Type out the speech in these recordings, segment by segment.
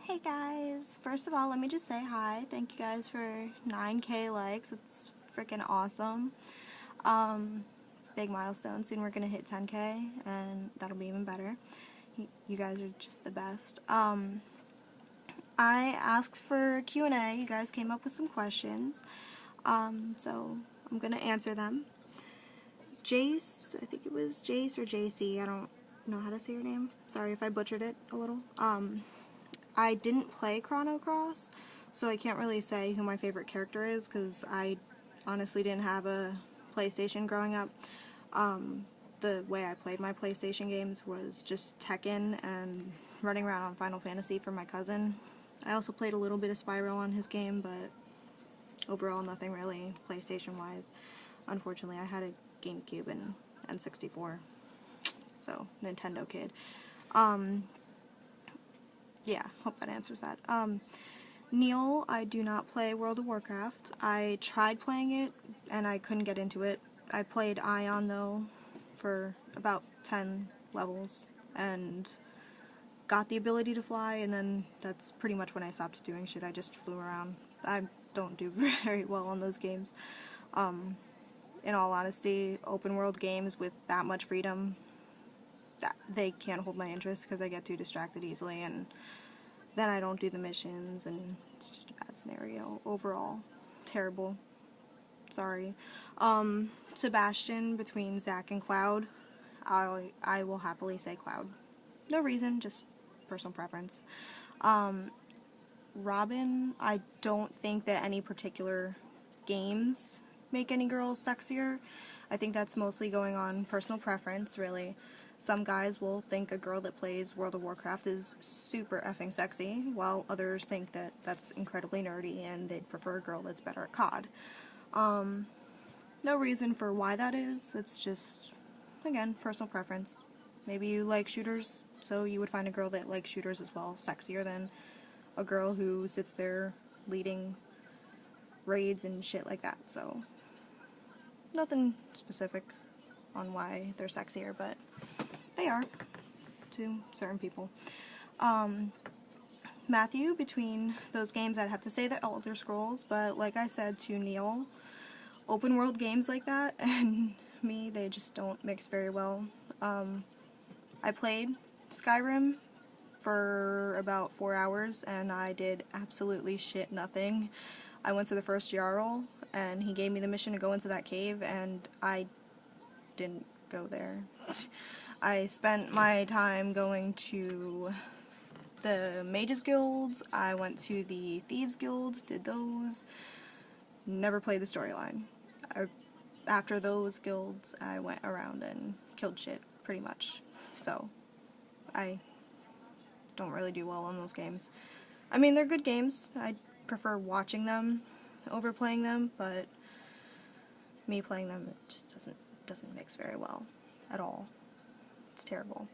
Hey guys, first of all, let me just say hi. Thank you guys for 9K likes. It's freaking awesome. Big milestone. Soon we're gonna hit 10K, and that'll be even better. You guys are just the best. I asked for Q&A. You guys came up with some questions, so I'm gonna answer them. Jace, I think it was Jace or Jaycee. I don't know how to say your name. Sorry if I butchered it a little. I didn't play Chrono Cross, so I can't really say who my favorite character is because I honestly didn't have a PlayStation growing up. The way I played my PlayStation games was just Tekken and running around on Final Fantasy for my cousin. I also played a little bit of Spyro on his game, but overall nothing really PlayStation-wise. Unfortunately, I had a GameCube and N64, so Nintendo kid. Yeah, hope that answers that. Neil, I do not play World of Warcraft. I tried playing it, and I couldn't get into it. I played Ion, though, for about 10 levels, and got the ability to fly, and then that's pretty much when I stopped doing shit. I just flew around. I don't do very well on those games. In all honesty, open world games with that much freedom, they can't hold my interest because I get too distracted easily, and then I don't do the missions, and it's just a bad scenario overall. Terrible. Sorry. Sebastian between Zack and Cloud. I will happily say Cloud. No reason, just personal preference. Robin, I don't think that any particular games make any girls sexier. I think that's mostly going on personal preference, really. Some guys will think a girl that plays World of Warcraft is super effing sexy, while others think that that's incredibly nerdy and they'd prefer a girl that's better at COD. No reason for why that is. It's just, again, personal preference. Maybe you like shooters, so you would find a girl that likes shooters as well sexier than a girl who sits there leading raids and shit like that. So, nothing specific on why they're sexier, but they are to certain people. Matthew, between those games, I'd have to say the Elder Scrolls, but like I said to Neil, open world games like that and me, they just don't mix very well. I played Skyrim for about 4 hours and I did absolutely shit nothing. I went to the first Jarl and he gave me the mission to go into that cave and I didn't go there. I spent my time going to the Mages Guilds, I went to the Thieves Guild, did those, never played the storyline. After those guilds, I went around and killed shit, pretty much. So, I don't really do well on those games. I mean, they're good games. I prefer watching them over playing them, but me playing them, it just doesn't mix very well at all. It's terrible.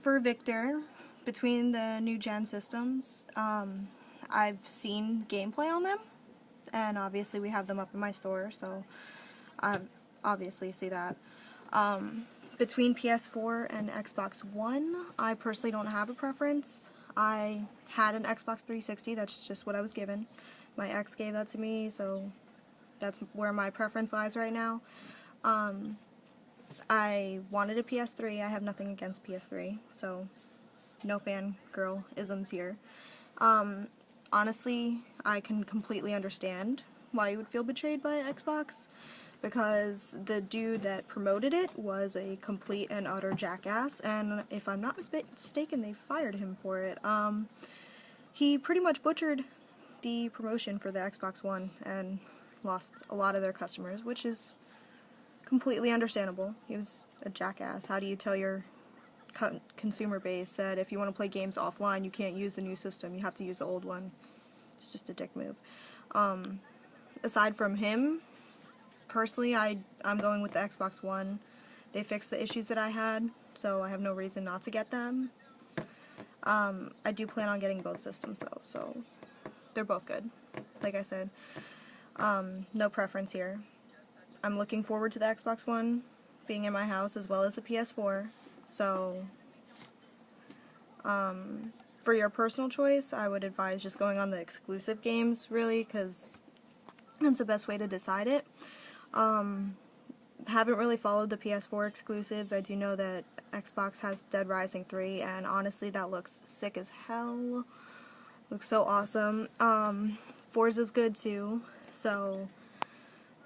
For Victor, between the new gen systems, I've seen gameplay on them, and obviously we have them up in my store, so I obviously see that. Between PS4 and Xbox One, I personally don't have a preference. I had an Xbox 360, that's just what I was given. My ex gave that to me, so that's where my preference lies right now. I wanted a PS3. I have nothing against PS3, so no fangirl-isms here. Honestly, I can completely understand why you would feel betrayed by Xbox, because the dude that promoted it was a complete and utter jackass, and if I'm not mistaken, they fired him for it. He pretty much butchered the promotion for the Xbox One and lost a lot of their customers, which is completely understandable. He was a jackass. How do you tell your consumer base that if you want to play games offline, you can't use the new system, you have to use the old one? It's just a dick move. Aside from him, personally, I'm going with the Xbox One. They fixed the issues that I had, so I have no reason not to get them. I do plan on getting both systems, though, so they're both good. Like I said, no preference here. I'm looking forward to the Xbox One being in my house as well as the PS4, so For your personal choice, I would advise just going on the exclusive games, really, because that's the best way to decide it. Haven't really followed the PS4 exclusives. I do know that Xbox has Dead Rising 3, and honestly, that looks sick as hell. Looks so awesome. Forza's good too, so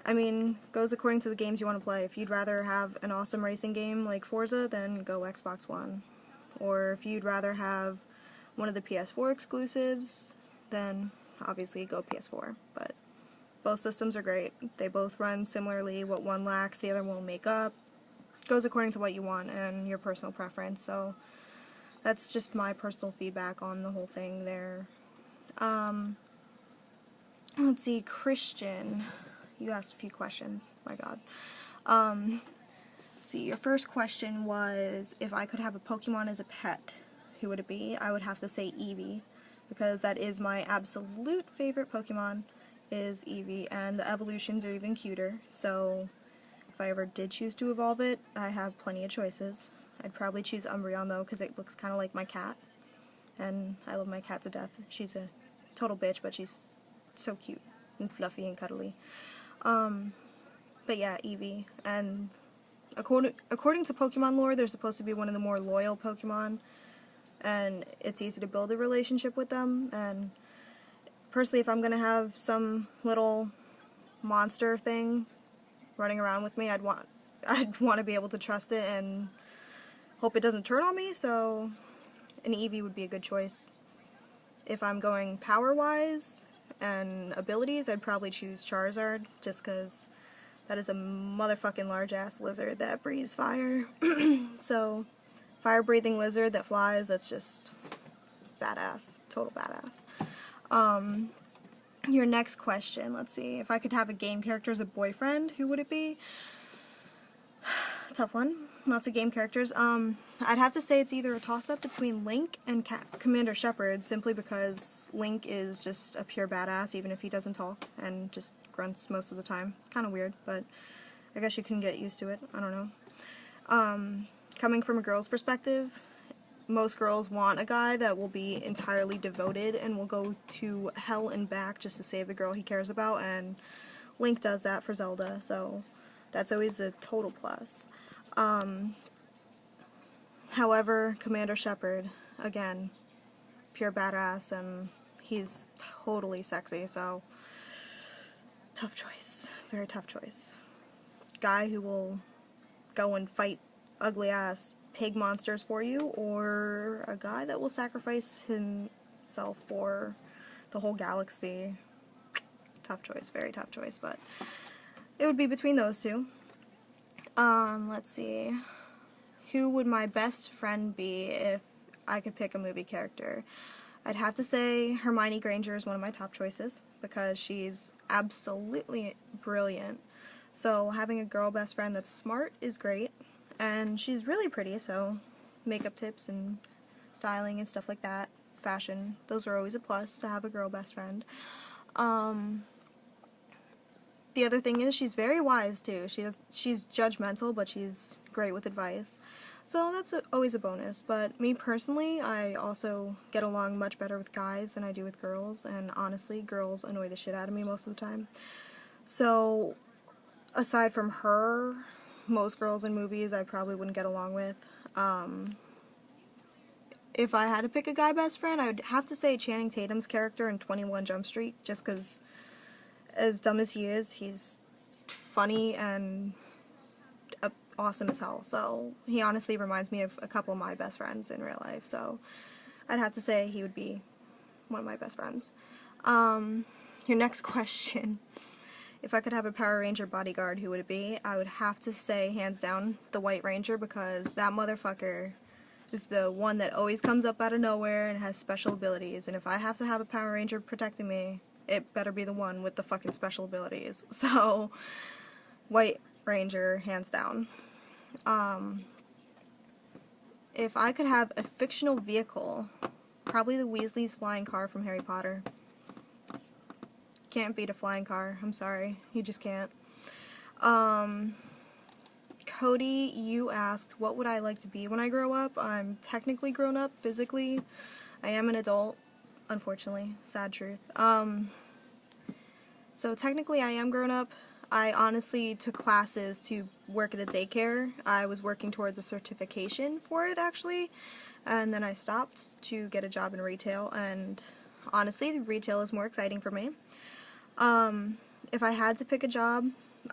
I mean, goes according to the games you want to play. If you'd rather have an awesome racing game like Forza, then go Xbox One. Or if you'd rather have one of the PS4 exclusives, then obviously go PS4. But both systems are great. They both run similarly. What one lacks, the other won't make up. Goes according to what you want and your personal preference. So that's just my personal feedback on the whole thing there. Let's see, Christian. You asked a few questions. My God. Let's see, your first question was, if I could have a Pokemon as a pet, who would it be? I would have to say Eevee, because that is my absolute favorite Pokemon, is Eevee, and the evolutions are even cuter, so if I ever did choose to evolve it, I have plenty of choices. I'd probably choose Umbreon, though, because it looks kind of like my cat, and I love my cat to death. She's a total bitch, but she's so cute and fluffy and cuddly. But yeah, Eevee, and according to Pokemon lore, they're supposed to be one of the more loyal Pokemon, and it's easy to build a relationship with them, and personally, if I'm gonna have some little monster thing running around with me, I'd want to be able to trust it and hope it doesn't turn on me, so an Eevee would be a good choice. If I'm going power-wise and abilities, I'd probably choose Charizard, just because that is a motherfucking large-ass lizard that breathes fire. So, fire-breathing lizard that flies, that's just badass. Total badass. Your next question, let's see. If I could have a game character as a boyfriend, who would it be? Tough one. Lots of game characters. I'd have to say it's either a toss-up between Link and Commander Shepard, simply because Link is just a pure badass, even if he doesn't talk, and just grunts most of the time. Kind of weird, but I guess you can get used to it. I don't know. Coming from a girl's perspective, most girls want a guy that will be entirely devoted and will go to hell and back just to save the girl he cares about, and Link does that for Zelda, so that's always a total plus. However, Commander Shepard, again, pure badass, and he's totally sexy, so tough choice. Very tough choice. Guy who will go and fight ugly-ass pig monsters for you, or a guy that will sacrifice himself for the whole galaxy. Tough choice, very tough choice, but it would be between those two. Let's see. Who would my best friend be if I could pick a movie character? I'd have to say Hermione Granger is one of my top choices, because she's absolutely brilliant. So having a girl best friend that's smart is great, and she's really pretty, so makeup tips and styling and stuff like that, fashion, those are always a plus to have a girl best friend. The other thing is she's very wise too. She's judgmental, but she's great with advice. So that's always a bonus. But me personally, I also get along much better with guys than I do with girls, and honestly, girls annoy the shit out of me most of the time. So aside from her, most girls in movies I probably wouldn't get along with. If I had to pick a guy best friend, I would have to say Channing Tatum's character in 21 Jump Street, just because, as dumb as he is, he's funny and awesome as hell. So he honestly reminds me of a couple of my best friends in real life. So I'd have to say he would be one of my best friends. Your next question. If I could have a Power Ranger bodyguard, who would it be? I would have to say, hands down, the White Ranger, because that motherfucker is the one that always comes up out of nowhere and has special abilities. And if I have to have a Power Ranger protecting me, it better be the one with the fucking special abilities. So, White Ranger, hands down. If I could have a fictional vehicle, probably the Weasley's flying car from Harry Potter. Can't beat a flying car. I'm sorry. You just can't. Cody, you asked, what would I like to be when I grow up? I'm technically grown up physically. I am an adult, unfortunately. Sad truth. So technically I am grown up. I honestly took classes to work at a daycare. I was working towards a certification for it, actually, and then I stopped to get a job in retail, and honestly, retail is more exciting for me. If I had to pick a job,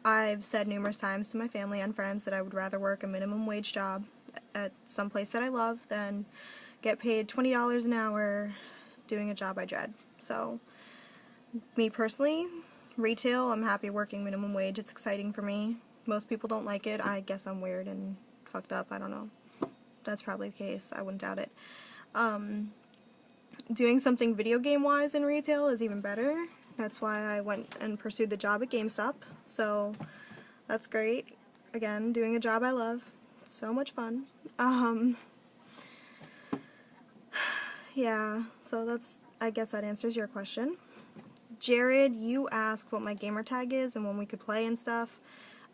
I've said numerous times to my family and friends that I would rather work a minimum wage job at some place that I love than get paid $20 an hour doing a job I dread. So, me personally, retail, I'm happy working minimum wage. It's exciting for me. Most people don't like it. I guess I'm weird and fucked up. I don't know. That's probably the case. I wouldn't doubt it. Doing something video game wise in retail is even better. That's why I went and pursued the job at GameStop. So that's great. Again, doing a job I love. It's so much fun. Yeah, so that's, I guess that answers your question. Jared, you asked what my gamer tag is and when we could play and stuff.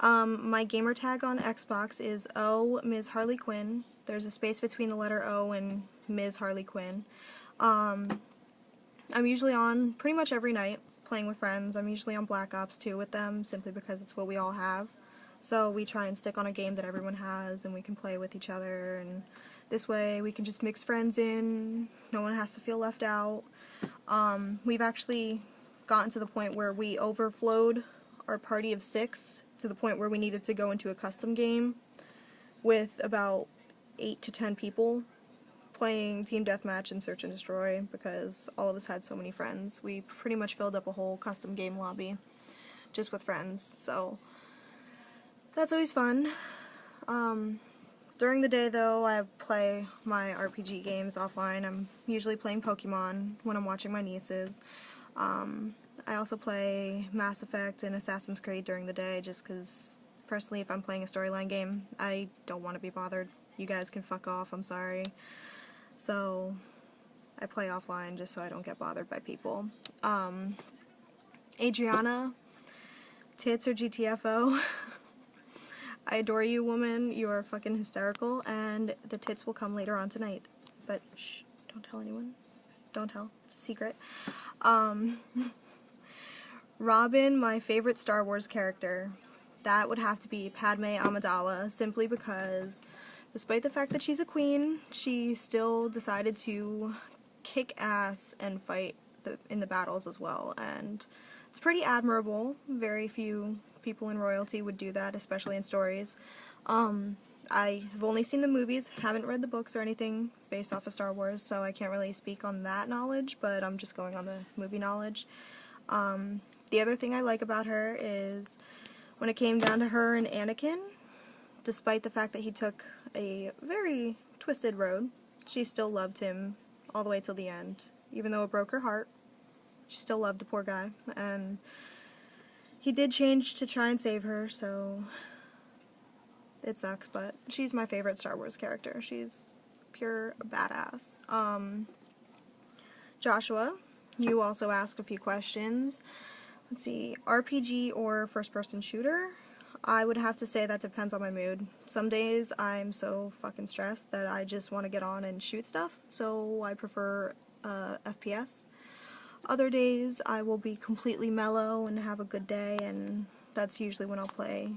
My gamer tag on Xbox is O Ms. Harley Quinn. There's a space between the letter O and Ms. Harley Quinn. I'm usually on pretty much every night playing with friends. I'm usually on Black Ops 2 with them simply because it's what we all have. So we try and stick on a game that everyone has and we can play with each other, and this way we can just mix friends in. No one has to feel left out. We've actually gotten to the point where we overflowed our party of 6 to the point where we needed to go into a custom game with about 8 to 10 people playing Team Deathmatch and Search and Destroy because all of us had so many friends. We pretty much filled up a whole custom game lobby just with friends, so that's always fun. During the day though, I play my RPG games offline. I'm usually playing Pokemon when I'm watching my nieces. I also play Mass Effect and Assassin's Creed during the day just because, personally, if I'm playing a storyline game, I don't want to be bothered. You guys can fuck off, I'm sorry. So, I play offline just so I don't get bothered by people. Adriana, tits or GTFO? I adore you, woman. You are fucking hysterical, and the tits will come later on tonight. But, shh, don't tell anyone. Don't tell. It's a secret. Robin, my favorite Star Wars character. That would have to be Padme Amidala, simply because, despite the fact that she's a queen, she still decided to kick ass and fight in the battles as well, and it's pretty admirable. Very few people in royalty would do that, especially in stories. I have only seen the movies, haven't read the books or anything based off of Star Wars, so I can't really speak on that knowledge, but I'm just going on the movie knowledge. The other thing I like about her is when it came down to her and Anakin, despite the fact that he took a very twisted road, she still loved him all the way till the end. Even though it broke her heart, she still loved the poor guy, and he did change to try and save her, so it sucks, but she's my favorite Star Wars character. She's pure badass. Joshua, you also asked a few questions. Let's see, RPG or first-person shooter? I would have to say that depends on my mood. Some days I'm so fucking stressed that I just want to get on and shoot stuff, so I prefer FPS. Other days I will be completely mellow and have a good day, and that's usually when I'll play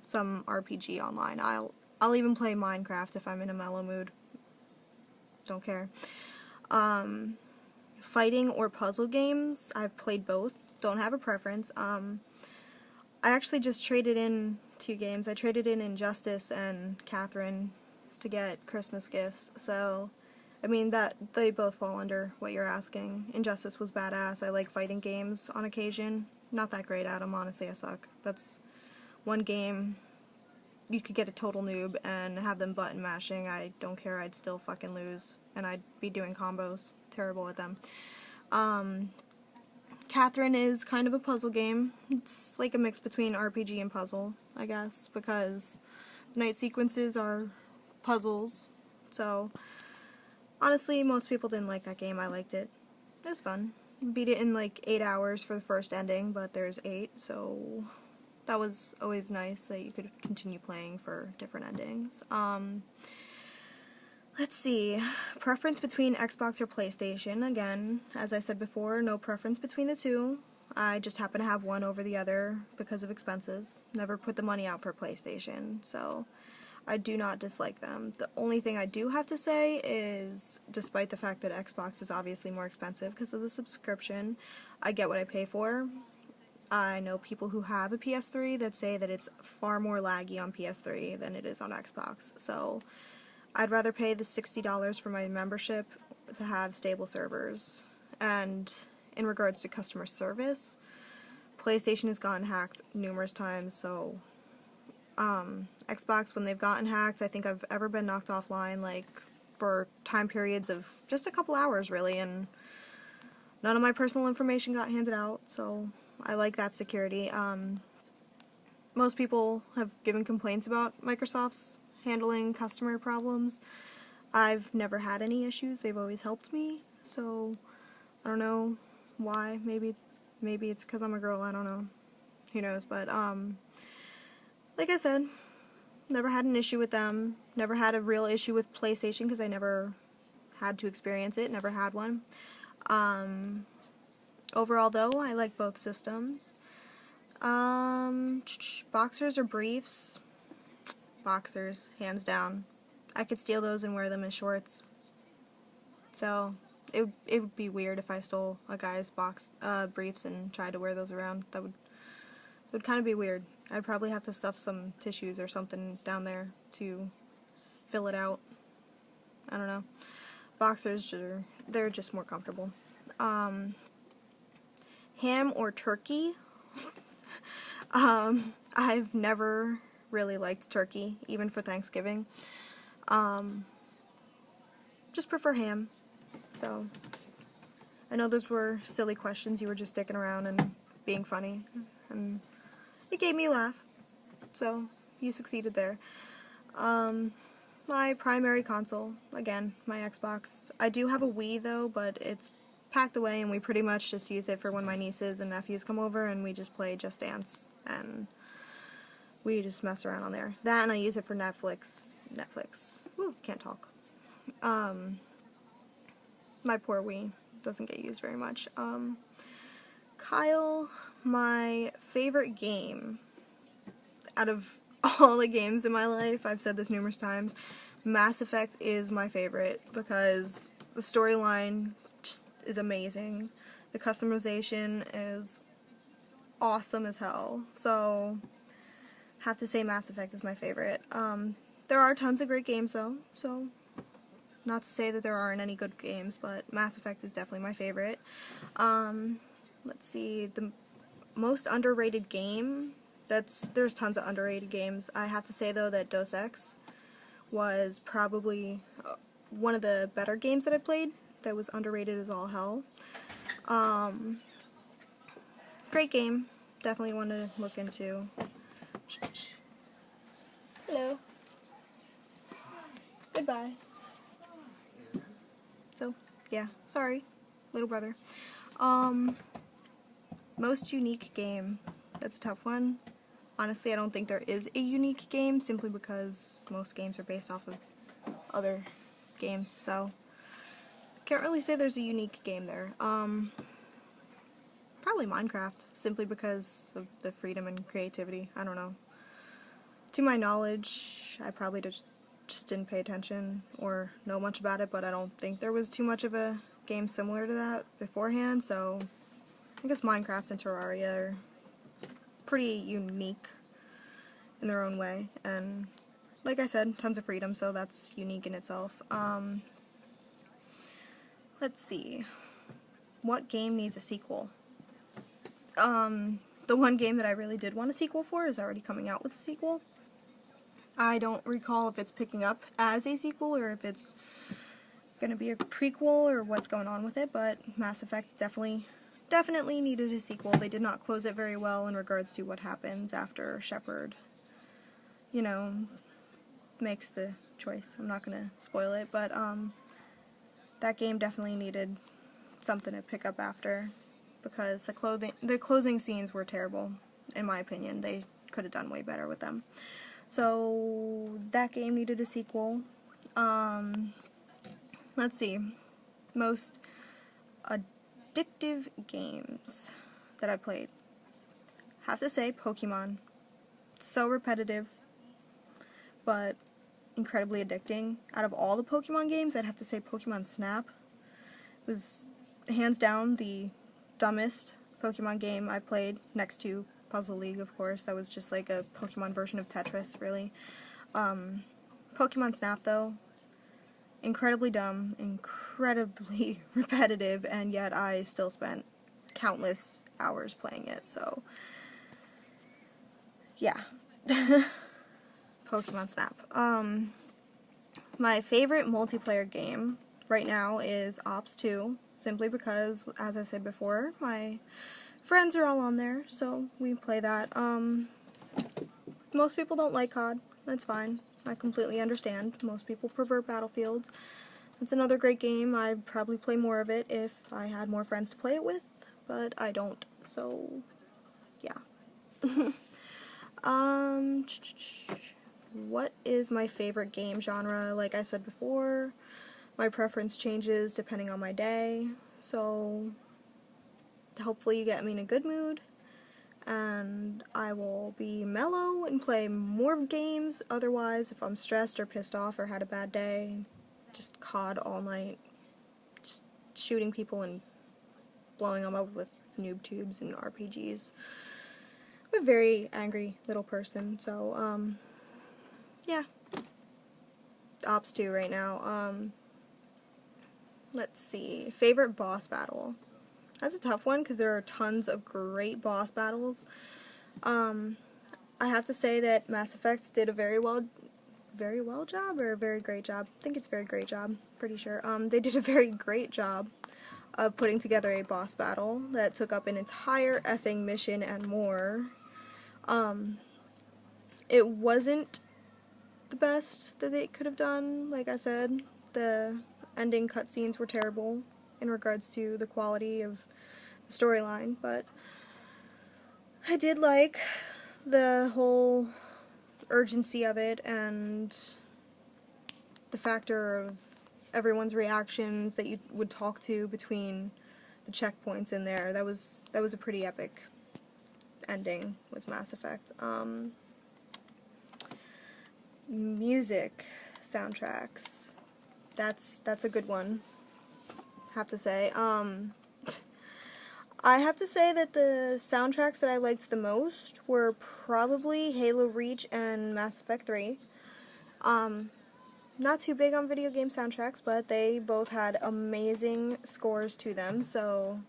some RPG online. I'll even play Minecraft if I'm in a mellow mood. Don't care. Fighting or puzzle games, I've played both. Don't have a preference. I actually just traded in 2 games. I traded in Injustice and Catherine to get Christmas gifts. So, I mean, that they both fall under what you're asking. Injustice was badass. I like fighting games on occasion. Not that great at them, honestly, I suck. That's one game you could get a total noob and have them button mashing. I don't care, I'd still fucking lose. And I'd be doing combos. Terrible at them. Catherine is kind of a puzzle game. It's like a mix between RPG and puzzle, I guess, because the night sequences are puzzles. So, honestly, most people didn't like that game. I liked it. It was fun. Beat it in like 8 hours for the first ending, but there's 8, so that was always nice that you could continue playing for different endings. Let's see, preference between Xbox or PlayStation. Again, as I said before, no preference between the two. I just happen to have one over the other because of expenses. Never put the money out for PlayStation, so I do not dislike them. The only thing I do have to say is, despite the fact that Xbox is obviously more expensive because of the subscription, I get what I pay for. I know people who have a PS3 that say that it's far more laggy on PS3 than it is on Xbox, so I'd rather pay the $60 for my membership to have stable servers. And in regards to customer service, PlayStation has gotten hacked numerous times, so Xbox, when they've gotten hacked, I think I've ever been knocked offline, like, for time periods of just a couple hours, really, and none of my personal information got handed out, so I like that security. Most people have given complaints about Microsoft's handling customer problems. I've never had any issues. They've always helped me, so I don't know why. Maybe it's because I'm a girl. I don't know. Who knows? But like I said, never had an issue with them. Never had a real issue with PlayStation because I never had to experience it. Never had one. Overall, though, I like both systems. Boxers or briefs? Boxers, hands down. I could steal those and wear them as shorts. So it would be weird if I stole a guy's briefs and tried to wear those around. That would kind of be weird. I'd probably have to stuff some tissues or something down there to fill it out. I don't know. Boxers, they're just more comfortable. Ham or turkey? I've never really liked turkey, even for Thanksgiving. Just prefer ham. So, I know those were silly questions. You were just dicking around and being funny, and it gave me a laugh. So, you succeeded there. My primary console, again, my Xbox. I do have a Wii, though, but it's packed away, and we pretty much just use it for when my nieces and nephews come over, and we just play Just Dance, and we just mess around on there. That, and I use it for Netflix. Woo, can't talk. My poor Wii doesn't get used very much. Kyle, my favorite game out of all the games in my life, I've said this numerous times, Mass Effect is my favorite because the storyline just is amazing. The customization is awesome as hell. So, have to say Mass Effect is my favorite. There are tons of great games though, so not to say that there aren't any good games, but Mass Effect is definitely my favorite. Let's see, the most underrated game, there's tons of underrated games. I have to say though that Deus Ex was probably one of the better games that I played that was underrated as all hell. Great game, definitely one to look into. Hello. Goodbye. So, yeah, sorry, little brother. Most unique game. That's a tough one. Honestly, I don't think there is a unique game, simply because most games are based off of other games, so can't really say there's a unique game there. Probably Minecraft, simply because of the freedom and creativity. I don't know. To my knowledge, I probably just didn't pay attention or know much about it, but I don't think there was too much of a game similar to that beforehand, so I guess Minecraft and Terraria are pretty unique in their own way, and like I said, tons of freedom, so that's unique in itself. Let's see. What game needs a sequel? The one game that I really did want a sequel for is already coming out with a sequel. I don't recall if it's picking up as a sequel or if it's going to be a prequel or what's going on with it, but Mass Effect definitely needed a sequel. They did not close it very well in regards to what happens after Shepard, you know, makes the choice. I'm not going to spoil it, but that game definitely needed something to pick up after, because the closing scenes were terrible, in my opinion. They could have done way better with them. So that game needed a sequel. Let's see. Most addictive games that I played. Have to say Pokemon. So repetitive, but incredibly addicting. Out of all the Pokemon games, I'd have to say Pokemon Snap was hands down the dumbest Pokemon game I played, next to Puzzle League, of course. That was just like a Pokemon version of Tetris, really. Pokemon Snap, though, incredibly dumb, incredibly repetitive, and yet I still spent countless hours playing it, so yeah. Pokemon Snap. My favorite multiplayer game right now is Ops 2, simply because, as I said before, my friends are all on there, so we play that. Most people don't like COD. That's fine. I completely understand. Most people prefer Battlefield. It's another great game. I'd probably play more of it if I had more friends to play it with, but I don't, so yeah. What is my favorite game genre? Like I said before, my preference changes depending on my day, so hopefully you get me in a good mood, and I will be mellow and play more games. Otherwise, if I'm stressed or pissed off or had a bad day, just COD all night, just shooting people and blowing them up with noob tubes and RPGs. I'm a very angry little person, so, yeah. Ops 2 right now. Let's see. Favorite boss battle. That's a tough one because there are tons of great boss battles. I have to say that Mass Effect did a very well job, or a very great job. I think it's a very great job, pretty sure. They did a very great job of putting together a boss battle that took up an entire effing mission and more. It wasn't the best that they could have done. Like I said, the ending cutscenes were terrible in regards to the quality of the storyline, but I did like the whole urgency of it and the factor of everyone's reactions that you would talk to between the checkpoints in there. That was a pretty epic ending, was Mass Effect. Music soundtracks. That's a good one, have to say. I have to say that the soundtracks that I liked the most were probably Halo Reach and Mass Effect 3. Not too big on video game soundtracks, but they both had amazing scores to them, so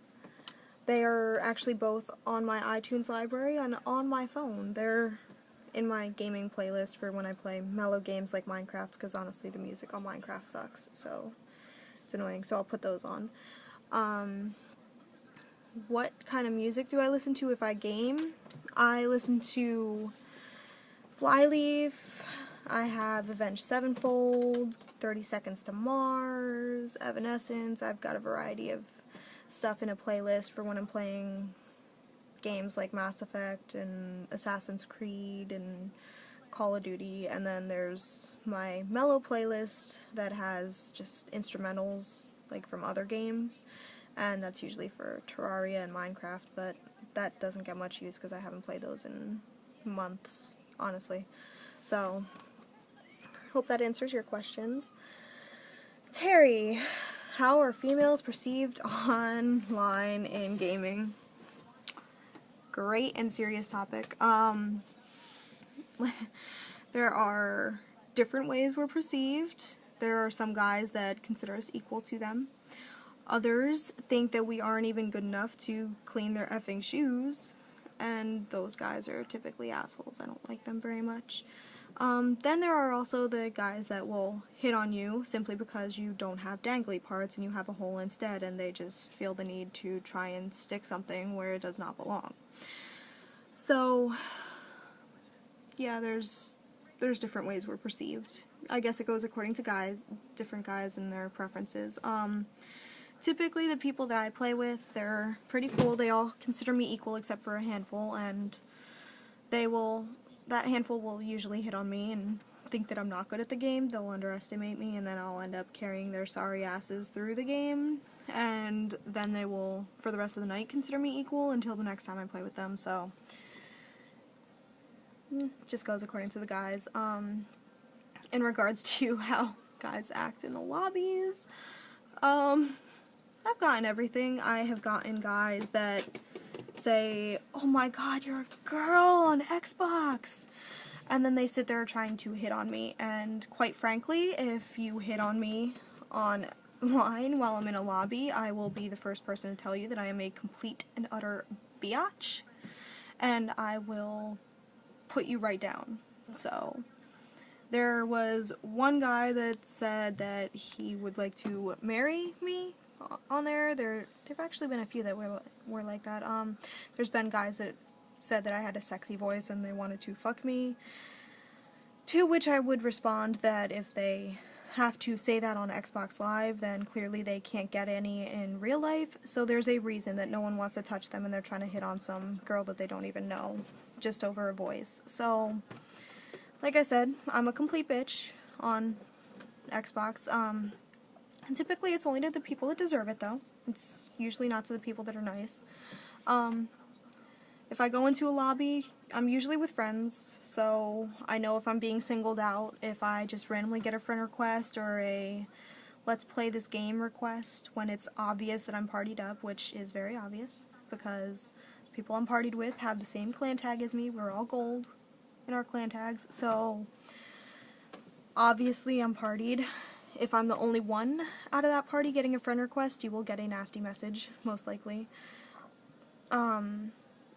they are actually both on my iTunes library and on my phone. They're in my gaming playlist for when I play mellow games like Minecraft, because honestly the music on Minecraft sucks, so it's annoying, so I'll put those on. What kind of music do I listen to if I game? I listen to Flyleaf, I have Avenged Sevenfold, 30 Seconds to Mars, Evanescence. I've got a variety of stuff in a playlist for when I'm playing games like Mass Effect and Assassin's Creed and Call of Duty, and then there's my mellow playlist that has just instrumentals like from other games, and that's usually for Terraria and Minecraft, but that doesn't get much use because I haven't played those in months, honestly. So, hope that answers your questions. Terry, how are females perceived online in gaming? Great and serious topic. There are different ways we're perceived. There are some guys that consider us equal to them. Others think that we aren't even good enough to clean their effing shoes, and those guys are typically assholes. I don't like them very much. Then there are also the guys that will hit on you simply because you don't have dangly parts and you have a hole instead, and they just feel the need to try and stick something where it does not belong. So, yeah, there's different ways we're perceived. I guess it goes according to guys, different guys and their preferences. Typically the people that I play with, they're pretty cool. They all consider me equal except for a handful, and that handful will usually hit on me and think that I'm not good at the game. They'll underestimate me, and then I'll end up carrying their sorry asses through the game, and then they will, for the rest of the night, consider me equal until the next time I play with them. So just goes according to the guys. In regards to how guys act in the lobbies, I've gotten everything. I have gotten guys that say, "Oh my god, you're a girl on Xbox," and then they sit there trying to hit on me. And quite frankly, if you hit on me online while I'm in a lobby, I will be the first person to tell you that I am a complete and utter biatch, and I will put you right down. So there was one guy that said that he would like to marry me on there. There've actually been a few that were like that. There's been guys that said that I had a sexy voice and they wanted to fuck me, to which I would respond that if they have to say that on Xbox Live, then clearly they can't get any in real life, so there's a reason that no one wants to touch them and they're trying to hit on some girl that they don't even know, just over a voice. So, like I said, I'm a complete bitch on Xbox. And typically it's only to the people that deserve it, though. It's usually not to the people that are nice. If I go into a lobby, I'm usually with friends, so I know if I'm being singled out. If I just randomly get a friend request or a let's play this game request when it's obvious that I'm partied up, which is very obvious because people I'm partied with have the same clan tag as me. We're all gold in our clan tags, so obviously I'm partied. If I'm the only one out of that party getting a friend request, you will get a nasty message, most likely.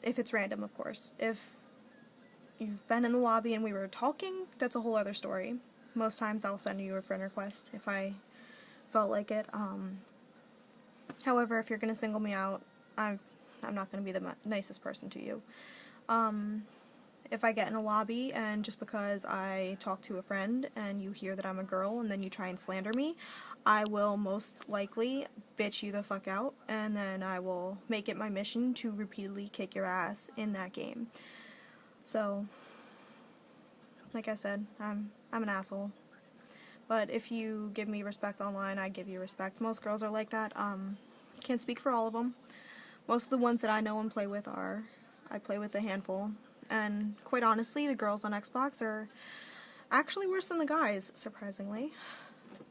If it's random, of course. If you've been in the lobby and we were talking, that's a whole other story. Most times I'll send you a friend request if I felt like it. However, if you're going to single me out, I'm not going to be the nicest person to you. If I get in a lobby and just because I talk to a friend and you hear that I'm a girl and then you try and slander me, I will most likely bitch you the fuck out, and then I will make it my mission to repeatedly kick your ass in that game. So, like I said, I'm an asshole. But if you give me respect online, I give you respect. Most girls are like that. Can't speak for all of them. Most of the ones that I know and play with I play with a handful. And quite honestly, the girls on Xbox are actually worse than the guys, surprisingly.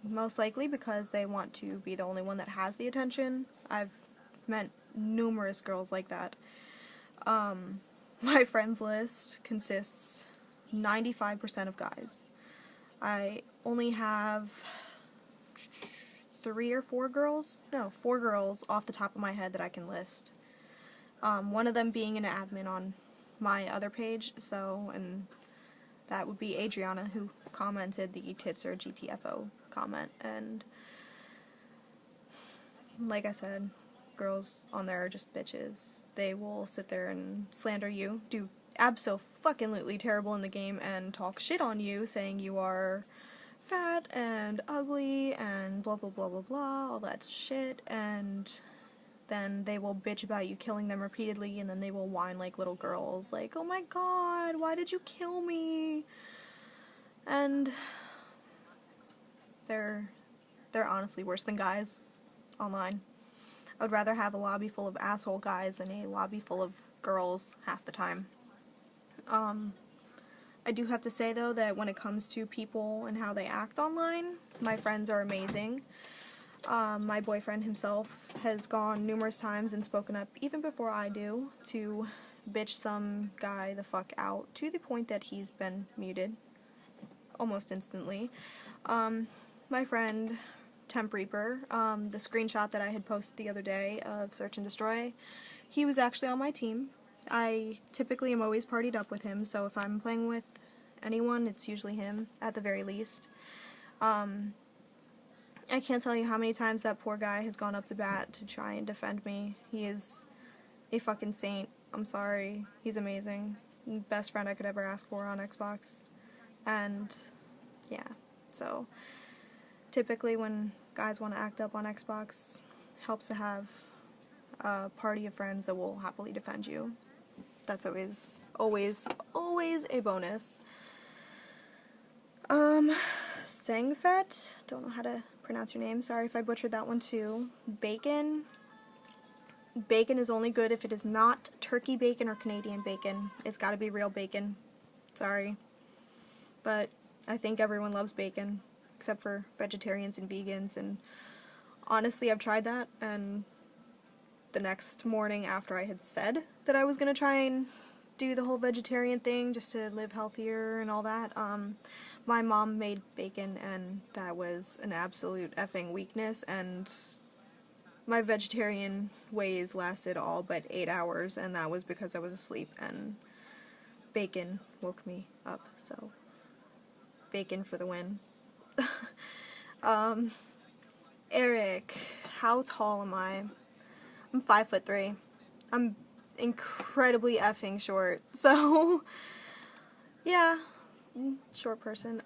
Most likely because they want to be the only one that has the attention. I've met numerous girls like that. My friends list consists 95% of guys. I only have 4 girls off the top of my head that I can list. One of them being an admin on my other page, and that would be Adriana, who commented the tits or GTFO comment. And like I said, girls on there are just bitches. They will sit there and slander you, do abso-fucking-lutely terrible in the game, and talk shit on you, saying you are fat and ugly and blah blah blah blah blah, all that shit, and then they will bitch about you killing them repeatedly, and then they will whine like little girls, like, "Oh my god, why did you kill me?" And they're honestly worse than guys online. I would rather have a lobby full of asshole guys than a lobby full of girls half the time. I do have to say, though, that when it comes to people and how they act online, my friends are amazing. My boyfriend himself has gone numerous times and spoken up, even before I do, to bitch some guy the fuck out, to the point that he's been muted almost instantly. My friend Temp Reaper, the screenshot that I had posted the other day of Search and Destroy, he was actually on my team. I typically am always partied up with him, so if I'm playing with anyone, it's usually him, at the very least. I can't tell you how many times that poor guy has gone up to bat to try and defend me. He is a fucking saint. I'm sorry. He's amazing. Best friend I could ever ask for on Xbox. And, yeah. So, typically when guys want to act up on Xbox, helps to have a party of friends that will happily defend you. that's always a bonus. Sangfet, don't know how to pronounce your name, sorry if I butchered that one too. Bacon. Bacon is only good if it is not turkey bacon or Canadian bacon. It's gotta be real bacon. Sorry. But I think everyone loves bacon, except for vegetarians and vegans, and honestly I've tried that, and the next morning after I had said that I was gonna try and do the whole vegetarian thing just to live healthier and all that, my mom made bacon and that was an absolute effing weakness, and my vegetarian ways lasted all but 8 hours, and that was because I was asleep and bacon woke me up, so bacon for the win. Eric, how tall am I? I'm 5'3". I'm incredibly effing short, so yeah, short person.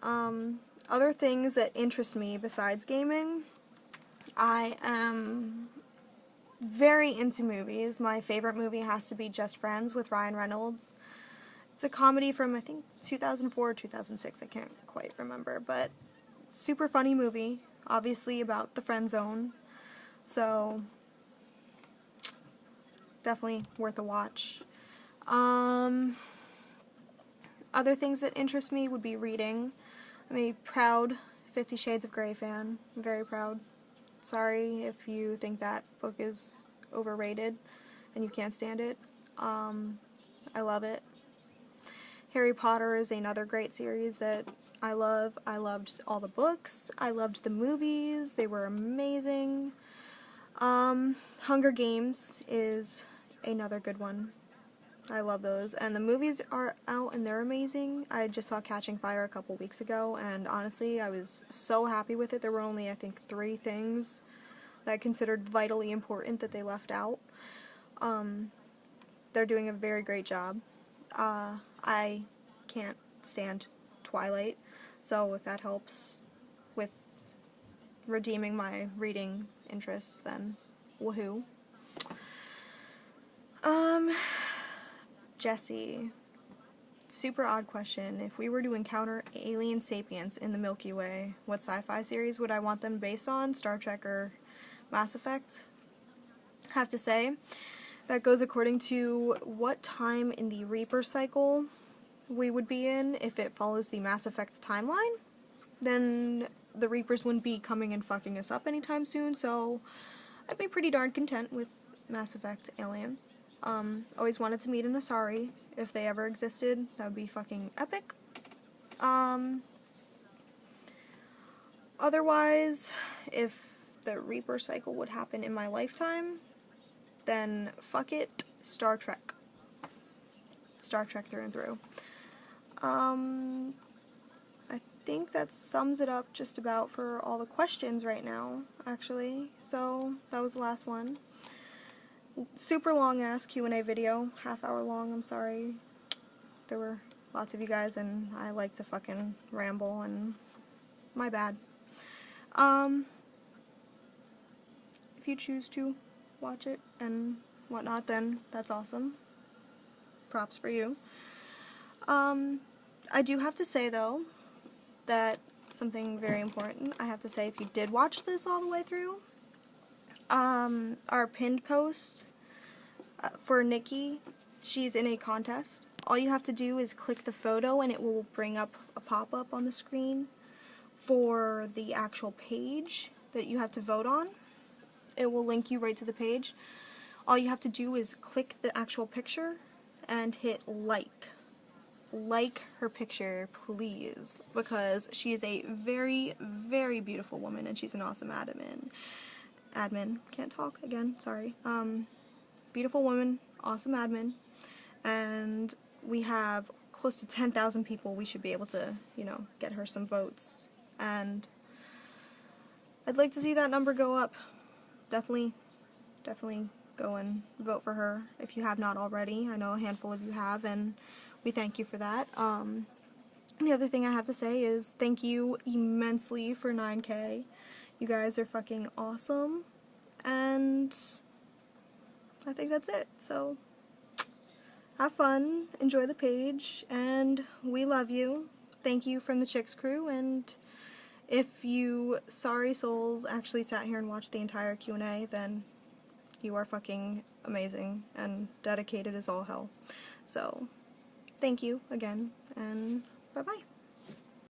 Other things that interest me besides gaming, I am very into movies. My favorite movie has to be Just Friends with Ryan Reynolds. It's a comedy from, I think, 2004 or 2006, I can't quite remember, but super funny movie, obviously about the friend zone, so definitely worth a watch. Other things that interest me would be reading. I'm a proud 50 Shades of Grey fan. I'm very proud. Sorry if you think that book is overrated and you can't stand it. I love it. Harry Potter is another great series that I love. I loved all the books. I loved the movies. They were amazing. Hunger Games is another good one. I love those. And the movies are out and they're amazing. I just saw Catching Fire a couple weeks ago, and honestly, I was so happy with it. There were only, I think, 3 things that I considered vitally important that they left out. They're doing a very great job. I can't stand Twilight, so if that helps with redeeming my reading interests, then woohoo. Jaycee. Super odd question. If we were to encounter alien sapients in the Milky Way, what sci-fi series would I want them based on? Star Trek or Mass Effect? Have to say, that goes according to what time in the Reaper cycle we would be in. If it follows the Mass Effect timeline, then the Reapers wouldn't be coming and fucking us up anytime soon, so I'd be pretty darn content with Mass Effect aliens. Always wanted to meet an Asari, if they ever existed. That would be fucking epic. Otherwise, if the Reaper cycle would happen in my lifetime, then fuck it, Star Trek. Star Trek through and through. I think that sums it up just about for all the questions right now, actually. So, that was the last one. Super long ass Q&A video, half-hour long, I'm sorry. There were lots of you guys and I like to fucking ramble, and my bad. If you choose to watch it and whatnot, then that's awesome. Props for you. I do have to say though, that something very important. I have to say, if you did watch this all the way through, our pinned post for Nikki, she's in a contest. All you have to do is click the photo and it will bring up a pop-up on the screen for the actual page that you have to vote on. It will link you right to the page. All you have to do is click the actual picture and hit like. Like her picture, please, because she is a very, very beautiful woman and she's an awesome admin. Can't talk again, sorry. Beautiful woman, awesome admin, and we have close to 10,000 people. We should be able to, you know, get her some votes, and I'd like to see that number go up. Definitely go and vote for her if you have not already. I know a handful of you have, and we thank you for that. The other thing I have to say is thank you immensely for 9K. You guys are fucking awesome, and I think that's it. So have fun, enjoy the page, and we love you. Thank you from the Chicks crew, and if you sorry souls actually sat here and watched the entire Q&A, then you are fucking amazing and dedicated as all hell. So, thank you again, and bye-bye.